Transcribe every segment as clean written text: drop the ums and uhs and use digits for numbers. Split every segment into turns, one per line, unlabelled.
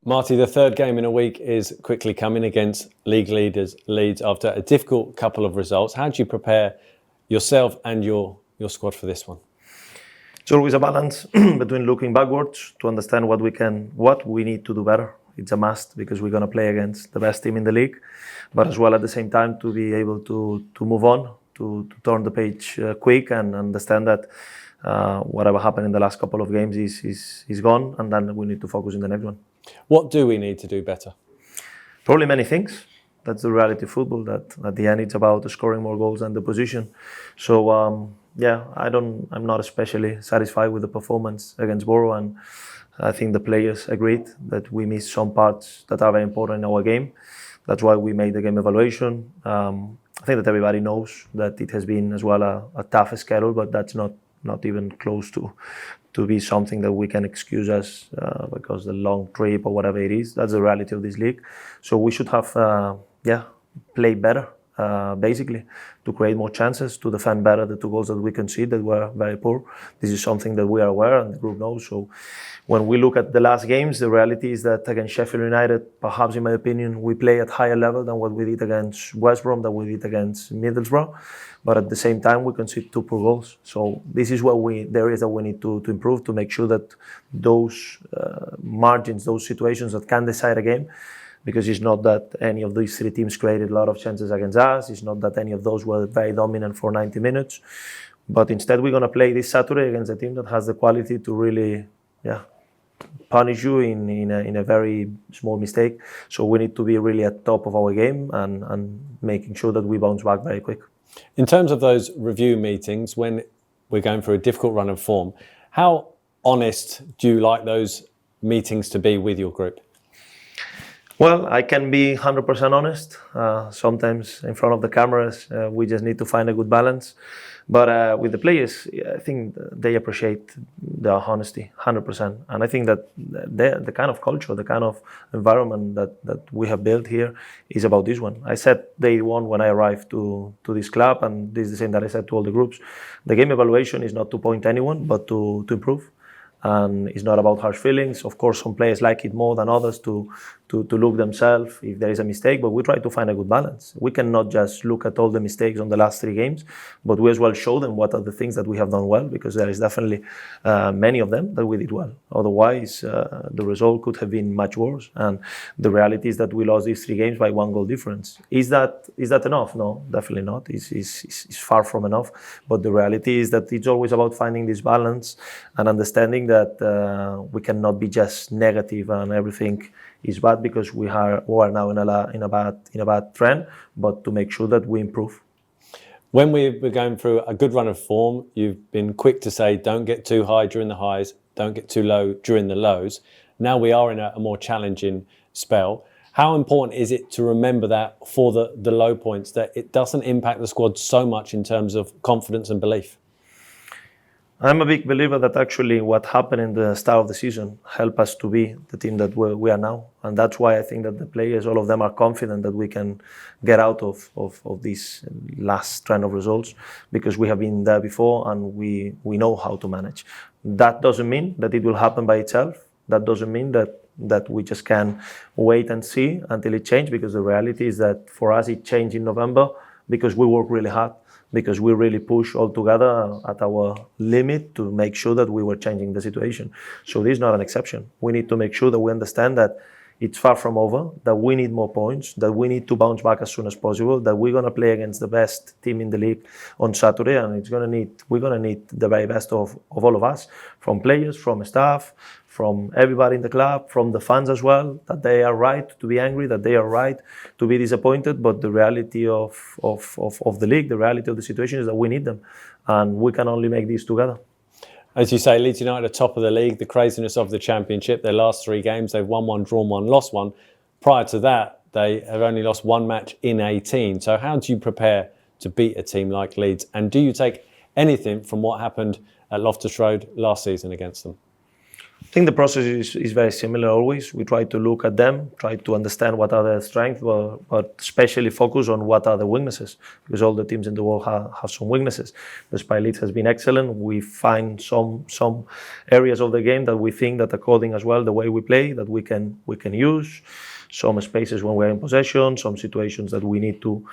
Marty, the third game in a week is quickly coming against league leaders Leeds after a difficult couple of results. How do you prepare yourself and your squad for this one?
It's always a balance between looking backwards to understand what we need to do better. It's a must because we're going to play against the best team in the league, but as well at the same time to be able to move on, to turn the page quick and understand that whatever happened in the last couple of games is gone, and then we need to focus in the next one.
What do we need to do better?
Probably many things. That's the reality of football, that at the end it's about scoring more goals than the position. So I'm not especially satisfied with the performance against Borough, and I think the players agreed that we missed some parts that are very important in our game. That's why we made the game evaluation. I think that everybody knows that it has been as well a tough schedule, but that's not even close to be something that we can excuse us because the long trip or whatever it is. That's the reality of this league. So we should have played better, basically, to create more chances, to defend better the two goals that we conceded were very poor. This is something that we are aware and the group knows. So when we look at the last games, the reality is that against Sheffield United, perhaps in my opinion, we play at higher level than what we did against West Brom, than we did against Middlesbrough. But at the same time, we concede 2 poor goals. So this is what there is that we need to improve, to make sure that those margins, those situations that can decide a game, because it's not that any of these 3 teams created a lot of chances against us. It's not that any of those were very dominant for 90 minutes. But instead, we're going to play this Saturday against a team that has the quality to really, punish you in a very small mistake. So we need to be really at top of our game and making sure that we bounce back very quick.
In terms of those review meetings, when we're going through a difficult run of form, how honest do you like those meetings to be with your group?
Well, I can be 100% honest. Sometimes in front of the cameras, we just need to find a good balance. But with the players, I think they appreciate the honesty, 100%. And I think that the kind of culture, the kind of environment that we have built here is about this one. I said day one when I arrived to this club, and this is the same that I said to all the groups, the game evaluation is not to point anyone, but to improve. And it's not about harsh feelings. Of course, some players like it more than others to look themselves if there is a mistake, but we try to find a good balance. We cannot just look at all the mistakes on the last 3 games, but we as well show them what are the things that we have done well, because there is definitely many of them that we did well. Otherwise, the result could have been much worse. And the reality is that we lost these 3 games by 1 goal difference. Is that enough? No, definitely not. It's far from enough. But the reality is that it's always about finding this balance and understanding that we cannot be just negative and everything is bad, because we are now in a bad trend, but to make sure that we improve.
When we're going through a good run of form, you've been quick to say don't get too high during the highs, don't get too low during the lows. Now we are in a more challenging spell. How important is it to remember that for the low points, that it doesn't impact the squad so much in terms of confidence and belief?
I'm a big believer that actually what happened in the start of the season helped us to be the team that we are now. And that's why I think that the players, all of them, are confident that we can get out of this last trend of results, because we have been there before and we know how to manage. That doesn't mean that it will happen by itself. That doesn't mean that we just can wait and see until it changes, because the reality is that for us it changed in November because we worked really hard, because we really pushed all together at our limit to make sure that we were changing the situation. So this is not an exception. We need to make sure that we understand that it's far from over, that we need more points, that we need to bounce back as soon as possible, that we're going to play against the best team in the league on Saturday, and we're going to need the very best of all of us, from players, from staff, from everybody in the club, from the fans as well, that they are right to be angry, that they are right to be disappointed. But the reality of the league, the reality of the situation is that we need them, and we can only make this together.
As you say, Leeds United are top of the league, the craziness of the Championship. Their last 3 games, they've won 1, drawn 1, lost 1. Prior to that, they have only lost 1 match in 18. So how do you prepare to beat a team like Leeds? And do you take anything from what happened at Loftus Road last season against them?
I think the process is very similar always. We try to look at them, try to understand what are their strengths, but especially focus on what are the weaknesses, because all the teams in the world have some weaknesses. Despite Leeds has been excellent, we find some areas of the game that we think that according as well the way we play that we can use, some spaces when we're in possession, some situations that we need to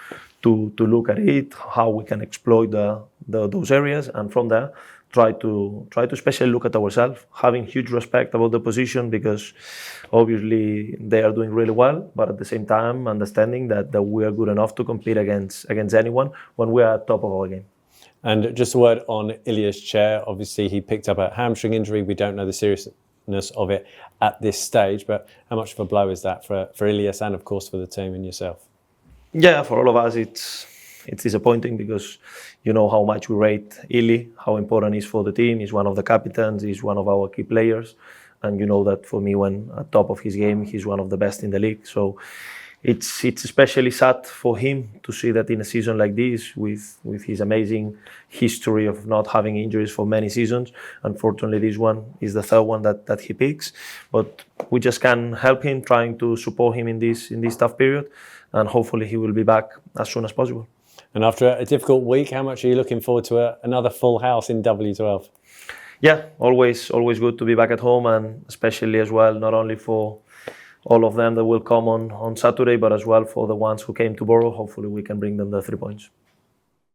look at it, how we can exploit those areas, and from there try to especially look at ourselves, having huge respect about the position, because obviously they are doing really well, but at the same time understanding that we are good enough to compete against anyone when we are at top of our game.
And just a word on Ilya's chair. Obviously, he picked up a hamstring injury. We don't know the seriousness of it at this stage, but how much of a blow is that for Ilyas and, of course, for the team and yourself?
Yeah, for all of us, it's disappointing, because you know how much we rate Ili, how important he is for the team. He's one of the captains, he's one of our key players, and you know that for me, when at top of his game, he's one of the best in the league. So it's especially sad for him to see that in a season like this, with his amazing history of not having injuries for many seasons, unfortunately this one is the third one that he picks. But we just can help him, trying to support him in this tough period, and hopefully he will be back as soon as possible.
And after a difficult week, how much are you looking forward to another full house in W12?
Yeah, always good to be back at home, and especially as well, not only for all of them that will come on Saturday, but as well for the ones who came to Borough. Hopefully we can bring them the 3 points.